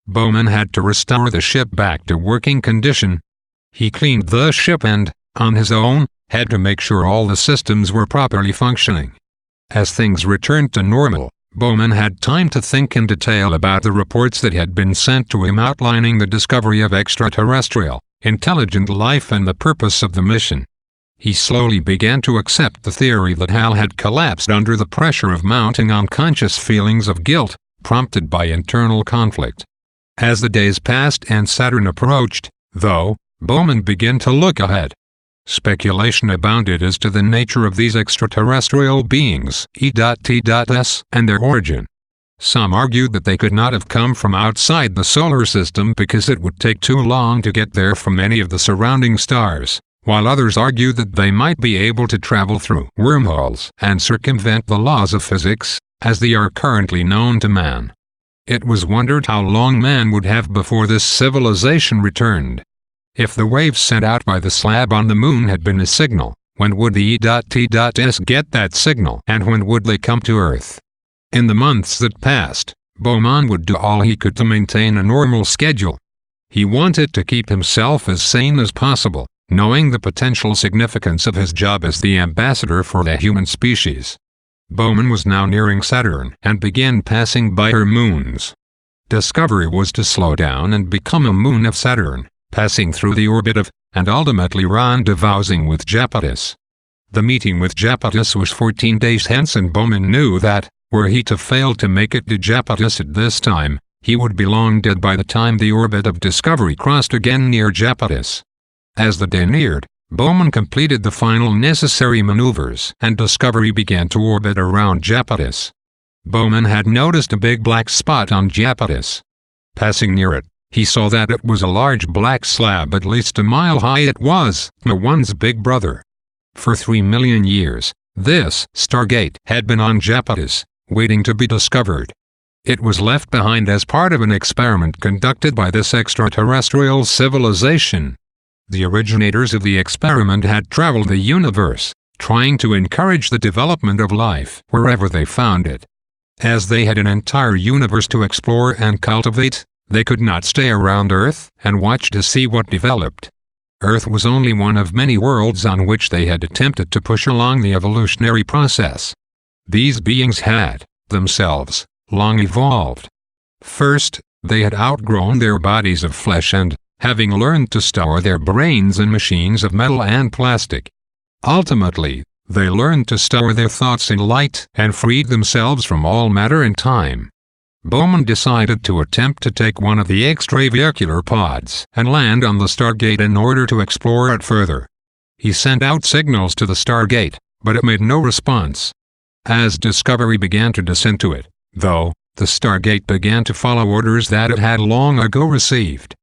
Bowman had to restore the ship back to working condition. He cleaned the ship and, on his own, had to make sure all the systems were properly functioning. As things returned to normal, Bowman had time to think in detail about the reports that had been sent to him outlining the discovery of extraterrestrial, intelligent life and the purpose of the mission. He slowly began to accept the theory that Hal had collapsed under the pressure of mounting unconscious feelings of guilt, prompted by internal conflict. As the days passed and Saturn approached, though, Bowman began to look ahead. Speculation abounded as to the nature of these extraterrestrial beings, E.T.S., and their origin. Some argued that they could not have come from outside the solar system because it would take too long to get there from any of the surrounding stars, while others argued that they might be able to travel through wormholes and circumvent the laws of physics, as they are currently known to man. It was wondered how long man would have before this civilization returned. If the waves sent out by the slab on the moon had been a signal, when would the E.T.S. get that signal and when would they come to Earth? In the months that passed, Bowman would do all he could to maintain a normal schedule. He wanted to keep himself as sane as possible, knowing the potential significance of his job as the ambassador for the human species. Bowman was now nearing Saturn and began passing by her moons. Discovery was to slow down and become a moon of Saturn, passing through the orbit of, and ultimately rendezvousing with Japetus. The meeting with Japetus was 14 days hence, and Bowman knew that, were he to fail to make it to Japetus at this time, he would be long dead by the time the orbit of Discovery crossed again near Japetus. As the day neared, Bowman completed the final necessary maneuvers and Discovery began to orbit around Japetus. Bowman had noticed a big black spot on Japetus. Passing near it, he saw that it was a large black slab at least a mile high. It was the one's big brother. For 3 million years, this Stargate had been on Japetus, waiting to be discovered. It was left behind as part of an experiment conducted by this extraterrestrial civilization. The originators of the experiment had traveled the universe, trying to encourage the development of life wherever they found it. As they had an entire universe to explore and cultivate, they could not stay around Earth and watch to see what developed. Earth was only one of many worlds on which they had attempted to push along the evolutionary process. These beings had, themselves, long evolved. First, they had outgrown their bodies of flesh and, having learned to store their brains in machines of metal and plastic. Ultimately, they learned to store their thoughts in light and freed themselves from all matter and time. Bowman decided to attempt to take one of the extravehicular pods and land on the Stargate in order to explore it further. He sent out signals to the Stargate, but it made no response. As Discovery began to descend to it, though, the Stargate began to follow orders that it had long ago received.